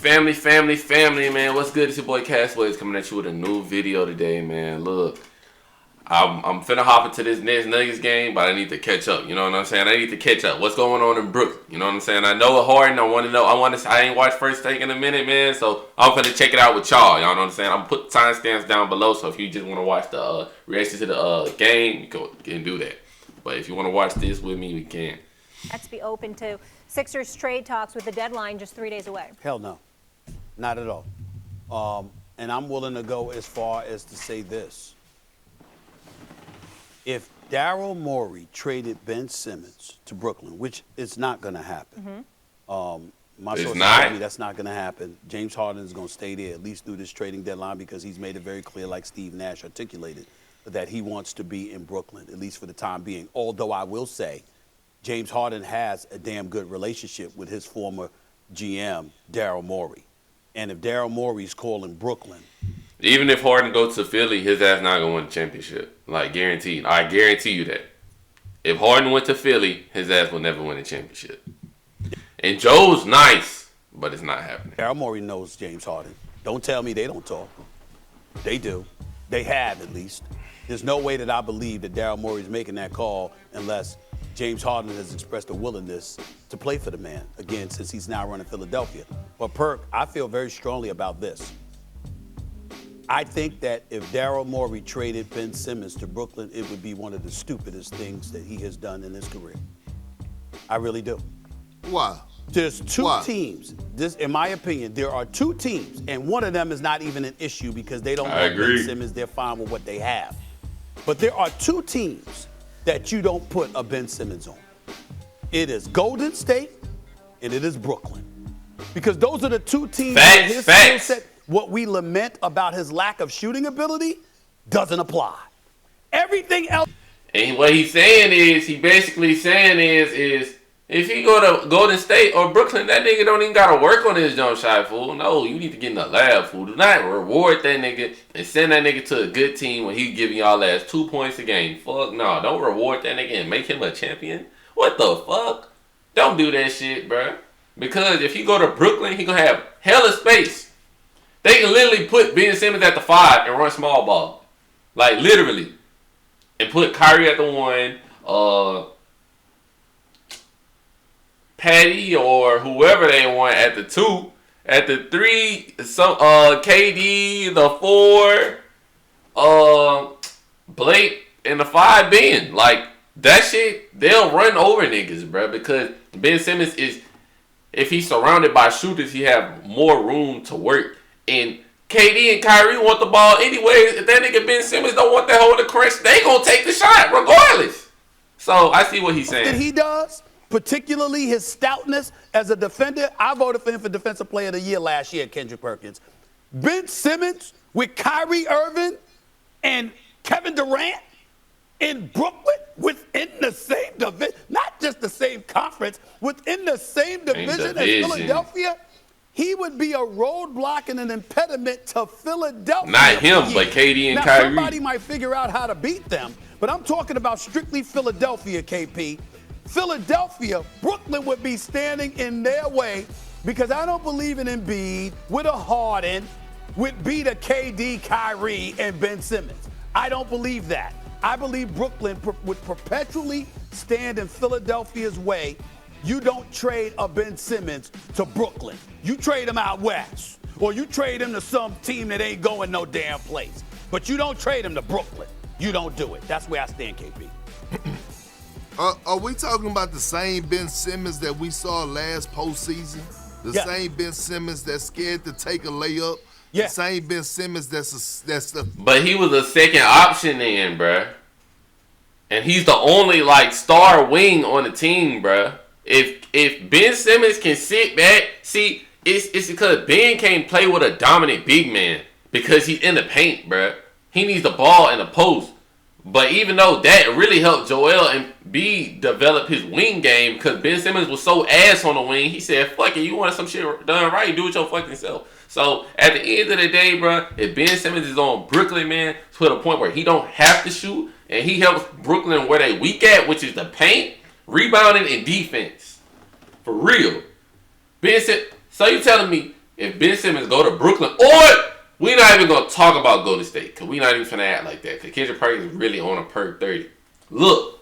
Family, man. What's good? It's your boy Castways coming at you with a new video today, man. Look, I'm finna hop into this next Nuggets game, but I need to catch up. You know what I'm saying? I need to catch up. What's going on in Brooklyn? You know what I'm saying? I know it Harden. I want to know. I ain't watched First Take in a minute, man. So I'm finna check it out with y'all. Y'all know what I'm saying? I'm put timestamps down below. So if you just want to watch the reaction to the game, you can do that. But if you want to watch this with me, we can. Let's be open to Sixers trade talks with the deadline just 3 days away. Hell no. Not at all. And I'm willing to go as far as to say this. If Daryl Morey traded Ben Simmons to Brooklyn, which is not going to happen. My sources tell me that's not going to happen. James Harden is going to stay there at least through this trading deadline because he's made it very clear, like Steve Nash articulated, that he wants to be in Brooklyn, at least for the time being. Although I will say James Harden has a damn good relationship with his former GM, Daryl Morey. And if Daryl Morey's calling Brooklyn. Even if Harden goes to Philly, his ass not going to win the championship. Like, guaranteed. I guarantee you that. If Harden went to Philly, his ass will never win a championship. And Joe's nice, but it's not happening. Daryl Morey knows James Harden. Don't tell me they don't talk. They do. They have, at least. There's no way that I believe that Daryl Morey's making that call unless James Harden has expressed a willingness to play for the man, again, since he's now running Philadelphia. But, Perk, I feel very strongly about this. I think that if Daryl Morey traded Ben Simmons to Brooklyn, it would be one of the stupidest things that he has done in his career. I really do. Why? There's two teams. This, in my opinion, there are two teams, and one of them is not even an issue because they don't want Ben Simmons. They're fine with what they have. But there are two teams that you don't put a Ben Simmons on. It is Golden State and it is Brooklyn. Because those are the two teams where his skill set, what we lament about his lack of shooting ability, doesn't apply. Everything else. And what he's saying is, is if he go to Golden State or Brooklyn, that nigga don't even gotta work on his jump shot, fool. No, you need to get in the lab, fool. Do not reward that nigga and send that nigga to a good team when he giving y'all ass 2 points a game. Fuck no, don't reward that nigga and make him a champion. What the fuck? Don't do that shit, bruh. Because if he go to Brooklyn, he gonna have hella space. They can literally put Ben Simmons at the 5 and run small ball. Like, literally. And put Kyrie at the 1, Patty or whoever they want at the 2. At the 3, KD, the 4, Blake, and the 5 Ben. Like, that shit, they'll run over niggas, bro. Because Ben Simmons is, if he's surrounded by shooters, he have more room to work. And KD and Kyrie want the ball anyway. If that nigga Ben Simmons don't want that hole to crunch, they gonna take the shot regardless. So I see what he's saying. That he does, particularly his stoutness as a defender. I voted for him for Defensive Player of the Year last year, Kendrick Perkins. Ben Simmons with Kyrie Irving and Kevin Durant in Brooklyn within the same division, not just the same conference, within the same division as Philadelphia. He would be a roadblock and an impediment to Philadelphia. Not him, but KD and Kyrie. Somebody might figure out how to beat them, but I'm talking about strictly Philadelphia, KP. Philadelphia, Brooklyn would be standing in their way because I don't believe in Embiid with a Harden would beat a KD, Kyrie, and Ben Simmons. I don't believe that. I believe Brooklyn would perpetually stand in Philadelphia's way. You don't trade a Ben Simmons to Brooklyn. You trade him out west. Or you trade him to some team that ain't going no damn place. But you don't trade him to Brooklyn. You don't do it. That's where I stand, KP. Are we talking about the same Ben Simmons that we saw last postseason? The same Ben Simmons that's scared to take a layup? The same Ben Simmons that's the... But he was a second option then, bruh. And he's the only, like, star wing on the team, bruh. If Ben Simmons can sit back, see, it's because Ben can't play with a dominant big man because he's in the paint, bruh. He needs the ball in the post. But even though that really helped Joel Embiid develop his wing game because Ben Simmons was so ass on the wing, he said, fuck it, you want some shit done right, do it your fucking self. So at the end of the day, bruh, if Ben Simmons is on Brooklyn, man, to the point where he don't have to shoot and he helps Brooklyn where they weak at, which is the paint, rebounding, and defense. For real. Ben Simmons, so you telling me if Ben Simmons go to Brooklyn, or we're not even gonna talk about Golden State, cause we not even finna act like that. Cause Kendrick Perkins is really on a per 30. Look,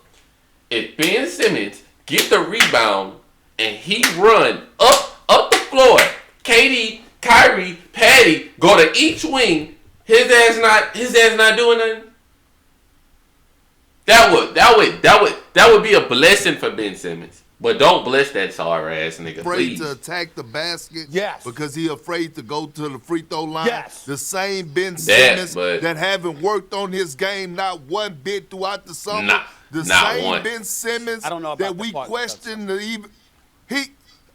if Ben Simmons get the rebound and he run up the floor, KD, Kyrie, Patty go to each wing, his ass not doing nothing. That would be a blessing for Ben Simmons. But don't bless that sorry ass nigga, afraid please. to attack the basket. Yes. Because he afraid to go to the free throw line. Yes. The same Ben Simmons but that haven't worked on his game not one bit throughout the summer. Not same one. Ben Simmons I don't know about that the we part question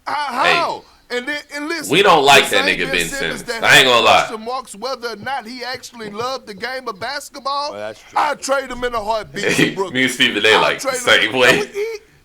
how? Hey, and listen, we don't like the that same nigga Ben Simmons. that I ain't gonna lie. question marks whether or not he actually loved the game of basketball. Well, that's true. I'd trade him in a heartbeat to Brooklyn. Me and Stephen A like the same way.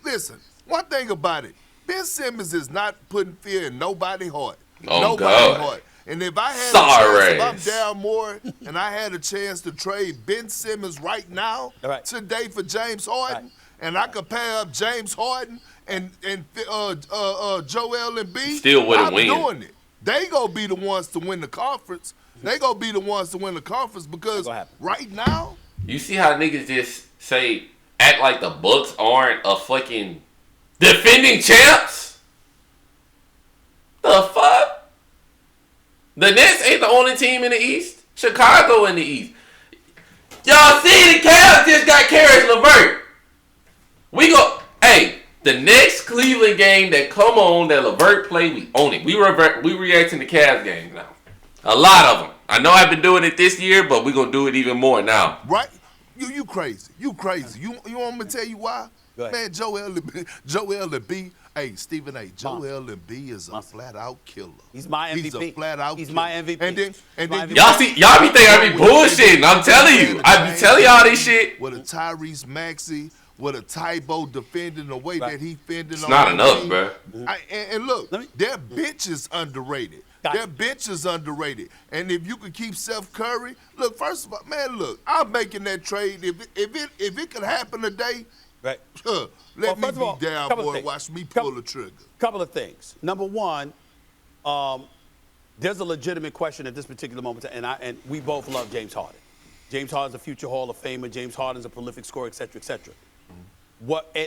Listen, one thing about it, Ben Simmons is not putting fear in nobody's heart. Oh, Nobody's God. heart. And if I had Sorry. a chance, if I'm down more and I had a chance to trade Ben Simmons right now, today for James Harden, and I could pair up James Harden and Joel Embiid, still wouldn't win. I'm doing it. They gonna be the ones to win the conference. They gonna be the ones to win the conference because right now, you see how niggas just act like the Bucks aren't a fucking defending champs? The fuck? The Nets ain't the only team in the East. Chicago in the East. Y'all see the Cavs just got Karis LeVert. The next Cleveland game that come on that LeVert play, we own it. We reacting to Cavs games now. A lot of them. I know I've been doing it this year, but we're gonna do it even more now. Right? You crazy. You crazy. You want me to tell you why? Man, Joel Embiid. Hey, Stephen A. Joel Embiid is a flat out killer. He's my MVP. He's a flat out killer. He's my MVP. And then y'all be thinking I be bullshitting. I'm telling you. I be telling y'all this shit. With a Tyrese Maxey, with a Tybo defending the way that he fending it's on not the enough, team. bro. And look, their bench is underrated. Their bench is underrated. And if you could keep Steph Curry, look, first of all, man, look, I'm making that trade. If it could happen today, let me be down, boy, and watch me pull the trigger. Couple of things. Number one, there's a legitimate question at this particular moment, and we both love James Harden. James Harden's a future Hall of Famer. James Harden's a prolific scorer, et cetera, et cetera.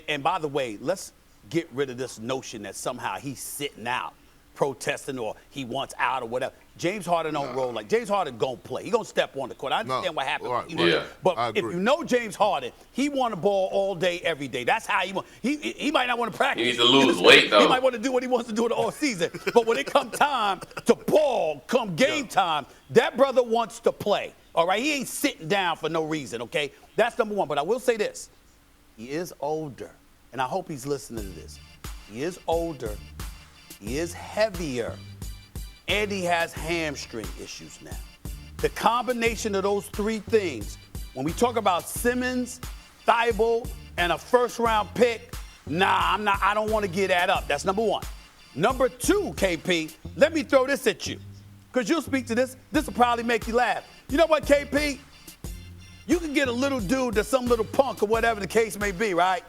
And by the way, let's get rid of this notion that somehow he's sitting out, protesting, or he wants out or whatever. James Harden don't roll like James Harden gonna play. He gonna step on the court. I understand what happened. Right. But if you know James Harden, he want the ball all day, every day. That's how he want. He might not want to practice. He needs to lose weight though. He might want to do what he wants to do in the all season. But when it come time to ball, come game time, that brother wants to play. All right, he ain't sitting down for no reason. Okay, that's number one. But I will say this: he is older, and I hope he's listening to this. He is older. He is heavier. And he has hamstring issues now. The combination of those three things, when we talk about Simmons, Thibault, and a first-round pick, I don't want to get that up. That's number one. Number two, KP, let me throw this at you, because you'll speak to this. This will probably make you laugh. You know what, KP? You can get a little dude that's some little punk or whatever the case may be, right?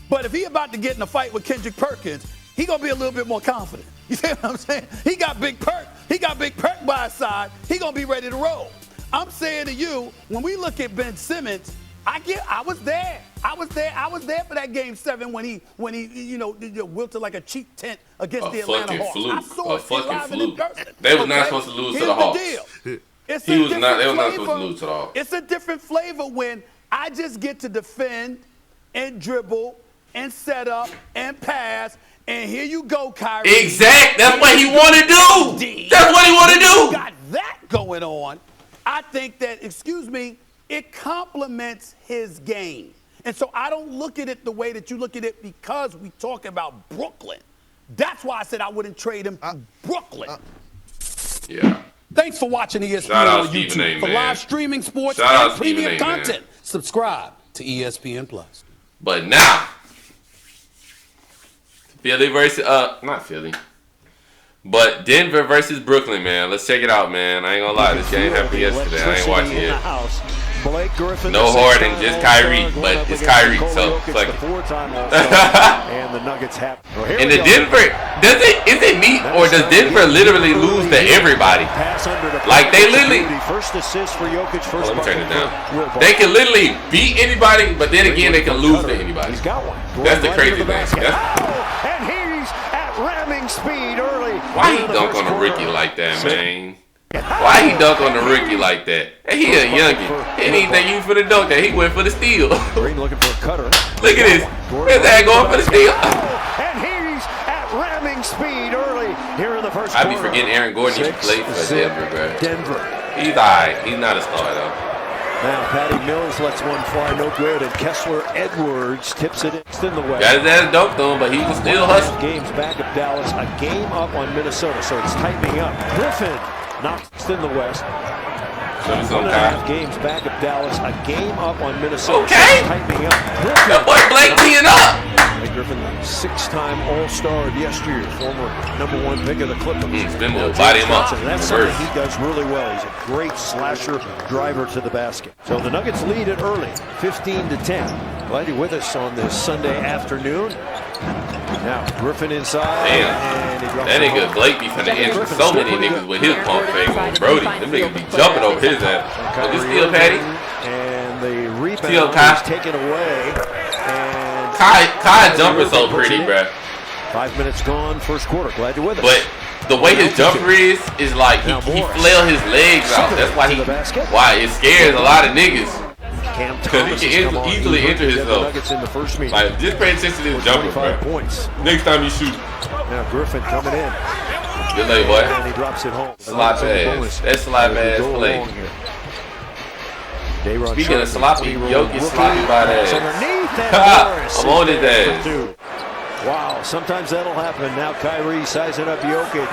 But if he about to get in a fight with Kendrick Perkins, he gonna be a little bit more confident. You see what I'm saying? He got Big Perk. He got Big Perk by his side. He gonna be ready to roll. I'm saying to you, when we look at Ben Simmons, I was there. I was there for that Game 7 when he wilted like a cheap tent against the Atlanta Hawks. I saw it live and in person. They was not supposed to lose to the Hawks. They was not supposed to lose to the Hawks. It's a different flavor when I just get to defend and dribble and set up and pass. And here you go, Kyrie. Exact. That's what he want to do. That's what he want to do. Got that going on. I think that, it complements his game. And so I don't look at it the way that you look at it because we talk about Brooklyn. That's why I said I wouldn't trade him to Brooklyn. Yeah. Thanks for watching ESPN Shout out on YouTube. Stephen A, For man. live streaming sports Shout out and premium Stephen A, content, man. subscribe to ESPN Plus. But now, Philly versus not Philly, but Denver versus Brooklyn, man. Let's check it out, man. I ain't gonna lie, this game happened yesterday. I ain't watching it. Blake Griffin. No Harden, just Kyrie, but it's Kyrie, so fuck it. And the Nuggets have. And the Denver, is it neat or does Denver literally lose to everybody? Like they literally. First assist for Jokic. First let me turn it down. They can literally beat anybody, but then again they can lose to anybody. He's got one. That's the crazy thing. And he's at ramming speed early. Why he dunk on the rookie like that, man? Why he dunk on the rookie like that? And he a youngin. He didn't think you for the dunk that. He went for the steal. Green looking for a cutter. Look at this. Where's that going for the steal? And he's at ramming speed early here in the first I be forgetting Aaron Gordon used to play for Denver, bro. Denver. He's alright. He's not a star though. Now Patty Mills lets one fly, no good, and Kessler Edwards tips it in the West. Got his ass dunked on, but he was still hustling. Games back of Dallas, a game up on Minnesota, so it's tightening up. Griffin knocks in the West. Show me some 1.5 games back of Dallas, a game up on Minnesota. Okay. So tightening up. That boy Blake teeing up. Blake Griffin, 6-time All-Star of yesteryear, former #1 pick of the Clippers. Spin move, body him up. And that's something he does really well. He's a great slasher driver to the basket. So the Nuggets lead it early, 15-10. Glad you're with us on this Sunday afternoon. Now Griffin inside. Damn. And he drops that nigga Blake be finna enter so many niggas with his pump fake on Brody. Them niggas be jumping over his ass. But this steal, Patty. And the rebound Steal, Kai. is taken away. And Kai jumper so pretty, bruh. 5 minutes gone, first quarter. Glad you're with us. But the way his jumper is like he flail his legs out. That's why it scares a lot of niggas. Because he can easily enter himself. Like, just pay attention to his jumper, bro. Points. Next time you shoot. Now Griffin coming in. Good lay, boy. And he drops it home. Slap ass. That's slap ass play. Speaking of sloppy, Jokic sloppy by that ass. I'm on his ass. Wow, sometimes that'll happen. Now Kyrie sizing up Jokic.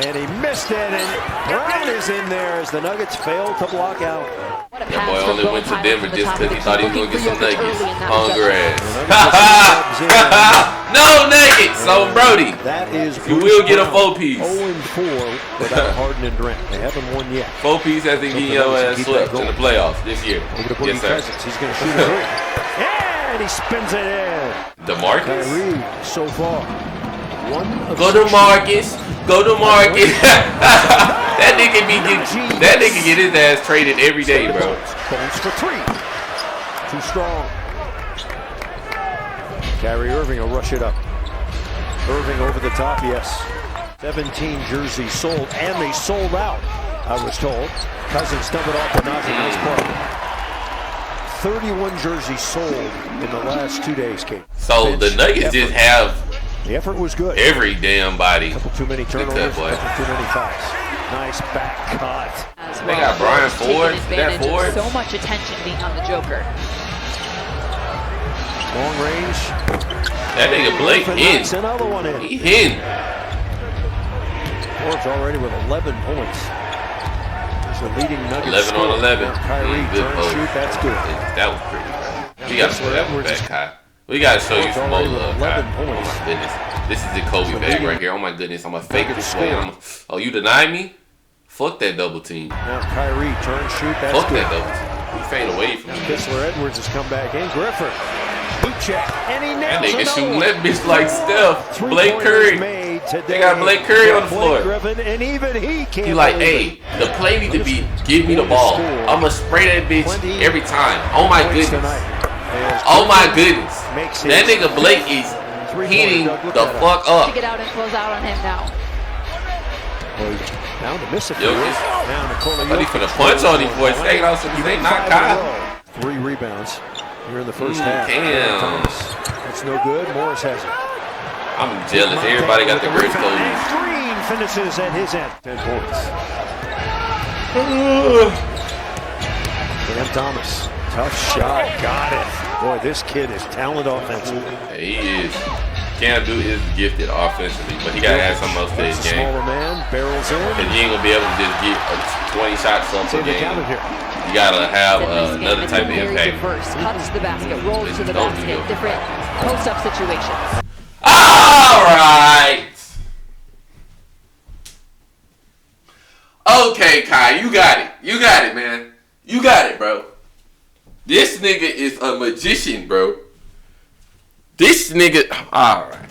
And he missed it, and Brown is in there as the Nuggets fail to block out. That boy only went to Denver just because he thought he was going to get some nuggets. Hungry ass. No nuggets on Brody. That is you will get a 4-piece. 0-4 without Harden and Durant. They haven't won yet. 4-piece has to get your ass swept in the playoffs this year. Yes, sir. He's going to shoot a three. And he spins it in. DeMarcus? Kyrie, so far. Go to Marcus. Go to Marcus. That nigga get his ass traded every day, bro. Bones for three. Too strong. Kyrie Irving will rush it up. Irving over the top, yes. 17 jerseys sold, and they sold out, I was told. Cousins stumped it off the Nazi. Nice play. 31 jerseys sold in the last 2 days, Kate. So the Nuggets just have the effort was good. Every damn body. A couple too many turnovers, a couple too many fouls. Nice back cut. They got Brian Ford. That Ford. So much attention being on the Joker. Long range. That nigga Blake in. Another one in. He in. Ford's already with 11 points. He's the leading Nuggets. 11 on 11. Kyrie turn shoot. That's good. That was pretty. We got to put that one back, Kai. We gotta show you some more love, Kai. Oh my goodness. This is the Kobe bag right here. Oh my goodness. I'm gonna fake this way. Oh, you denied me? Fuck that double team. Now Kyrie, turn, shoot. That's fuck good. that double team. We fade away from him. Kessler Edwards has come back in. Griffin. Boot check. And he nails that nigga another shooting one. that bitch like Steph. Blake Curry. They got Blake Curry on the floor. Griffin, and even he can't. He like, hey, the play need to be, give me the ball. I'ma spray that bitch every time. Oh my goodness. Oh my goodness. That nigga Blake is heating the fuck up. To get out and close out on him now. Down to miss it. But he finna punch on these boys. Take it out so they not Kyle. 3 rebounds here in the first half. Damn. That's no good. Morris has it. I'm jealous. Everybody got the great clothes. Green finishes at his end. 10 points. Cam Thomas. Tough shot. Got it. Boy, this kid is talented offensively. Yeah, he is. Can't do his gifted offensively, but he gotta add something else to his game. Smaller man barrels in. And you ain't gonna be able to just get 20 shots up a game. You gotta have another type of impact. Diverse, cuts to the basket, rolls to the basket, different post-up situations. All right. Okay, Kai, you got it. You got it, man. You got it, bro. This nigga is a magician, bro. This nigga. All right.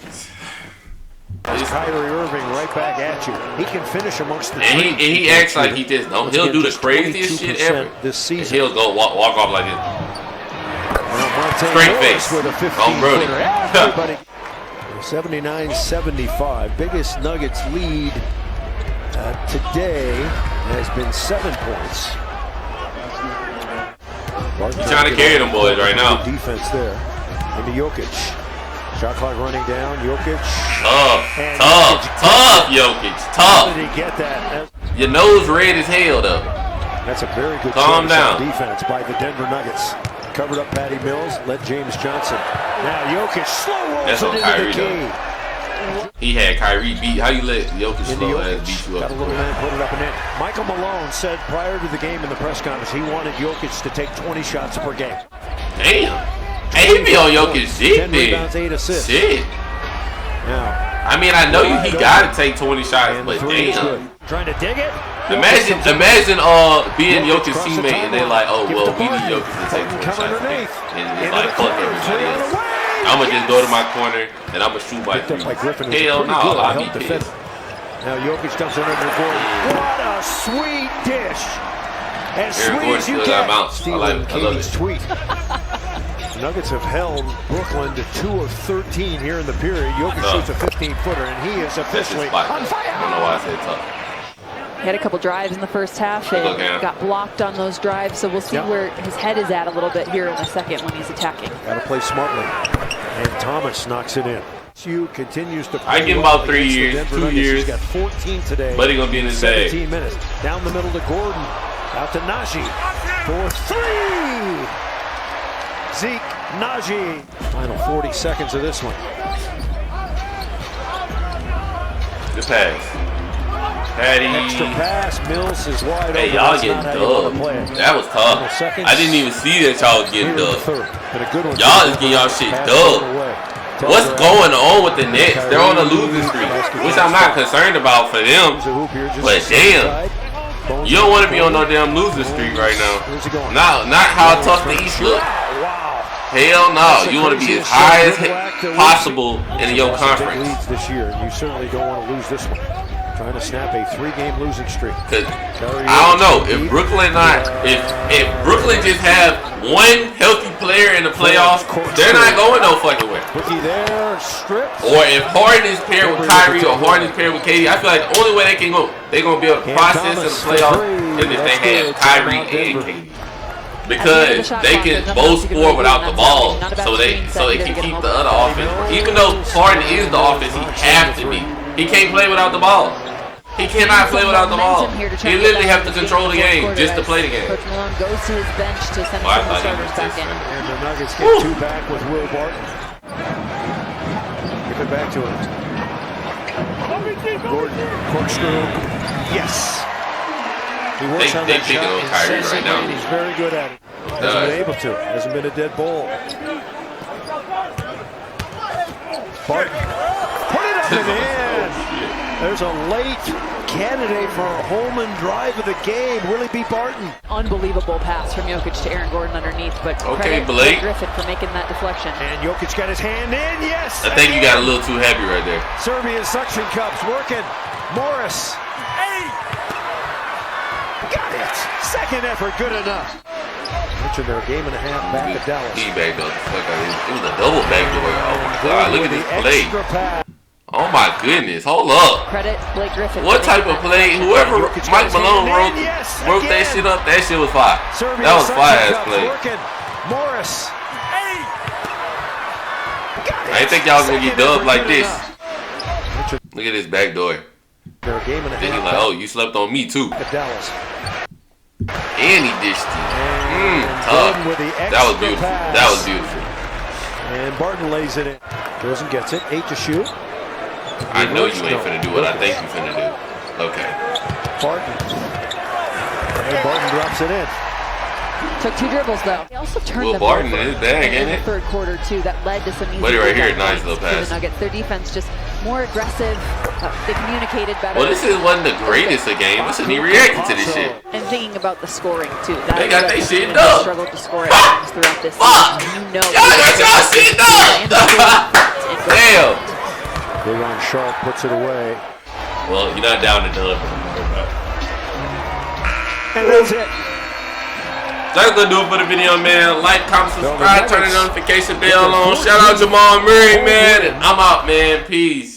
Kyrie Irving right back at you. He can finish amongst the and he acts like he just don't. He'll do the craziest shit ever. This season. And he'll go walk off like this. Straight face. With a 15-footer. 79-75. Biggest Nuggets lead today has been 7 points. He's trying to carry them boys right now. Defense there. Into Jokic. Shot clock running down. Jokic. Tough, Jokic. Tough. How did he get that? Your nose red as hell, though. That's a very good Calm down. Defense by the Denver Nuggets. Covered up Patty Mills. Let James Johnson. Now Jokic slow rolls it into Kyrie, the key. He had Kyrie beat. How you let Jokic slow ass beat you up? Got a little man, put it up and in. Michael Malone said prior to the game in the press conference he wanted Jokic to take 20 shots per game. Damn. Hey, he be on Jokic shit, 10 rebounds, 8 assists. Shit. Now, I mean, I know he got to take 20 shots, but damn. Trying to dig it. Imagine being Jokic's teammate and they're like, oh, well, we need Jokic to take 20 shots. And it's like, fuck everybody else. I'm going to just go to my corner and I'm going to shoot my three. Hell no, I'll be pissed. Now Jokic dumps it under Gordon. What a sweet dish. As sweet as you get. I love it. Tweet. The Nuggets have held Brooklyn to 2 of 13 here in the period. Jokic shoots a 15-footer, and he is officially on fire. I don't know why I said tough. He had a couple drives in the first half and got blocked on those drives, so we'll see where his head is at a little bit here in the second when he's attacking. Got to play smartly. And Thomas knocks it in. SU continues to play. I give him about 3 years, 2 years. He's got 14 today. But he's going to be in his bag. 17 minutes. Down the middle to Gordon. Out to Najee. For 3. Zeke, Najee. Final 40 seconds of this one. Good pass. Patty. Extra pass. Mills is wide open. Hey, y'all getting dubbed. That was tough. I didn't even see that y'all was getting dubbed. Y'all is getting y'all shit dubbed. What's going on with the Nets? They're on a losing streak, which I'm not concerned about for them. But damn. You don't want to be on no damn losing streak right now. Not how tough the East look. Hell no. You want to be as high as possible in your conference. This year, you certainly don't want to lose this one. Trying to snap a 3-game losing streak. Cause I don't know if Brooklyn if Brooklyn just have one healthy player in the playoffs, they're not going no fucking way. Or if Harden is paired with Kyrie or Harden is paired with KD, I feel like the only way they're gonna be able to process in the playoffs is if they have Kyrie and KD. Because they can both score without the ball, so it can keep the other offense. Even though Harden is the offense, he have to be. He can't play without the ball. He cannot play without the ball. He literally have to control the game just to play the game. Coach Malone goes to his bench to send the starters back in. And the Nuggets get 2 back with Will Barton. Give it back to him. Gordon, corkscrew. Yes. He works on that shot right now. He's very good at it. Hasn't been able to. Hasn't been a dead ball. Barton. Put it up and in. There's a late candidate for a home run drive of the game. Willie B. Barton. Unbelievable pass from Jokic to Aaron Gordon underneath, but okay, credit Blake Griffin for making that deflection. And Jokic got his hand in. Yes. I think you got a little too heavy right there. Serbia's suction cups working. Morris. Got it. Second effort, good enough. Mentioned their game and a half back at Dallas. He backed up the fuck out of it. It was a double backdoor. Oh my god, look at this play. Oh my goodness, hold up. Credit Blake Griffin. What type of play? Whoever Mike Malone wrote that shit up, that shit was fire. That was fire ass play. Morris. I didn't think y'all was gonna get dubbed like this. Look at this backdoor. Their game and a then half. he's like, oh, you slept on me too. Dallas. And he dished it. Tough. That was beautiful. That was beautiful. And Barton lays it in. Goes and gets it. 8 to shoot. I know you ain't finna do what I think you finna do. Okay. Barton. And Barton drops it in. Took 2 dribbles though. They also turned them Barton over in his bag, in ain't the third quarter too. That led to some easy right here, points nice little to the pass. Nuggets. Their defense just more aggressive, They communicated better. Well, this wasn't the greatest of games. Listen, he reacted to this shit. And thinking about the scoring too. They got their shit They up. struggled to score at times throughout this Fuck! season. You know, Y'all got y'all shit up. Damn. Leron Sharp puts it away. Well, you're not down to dub. And that's it. That's gonna do it for the video, man. Like, comment, subscribe, turn the notification bell on. Shout out Jamal Murray, man. And I'm out, man. Peace.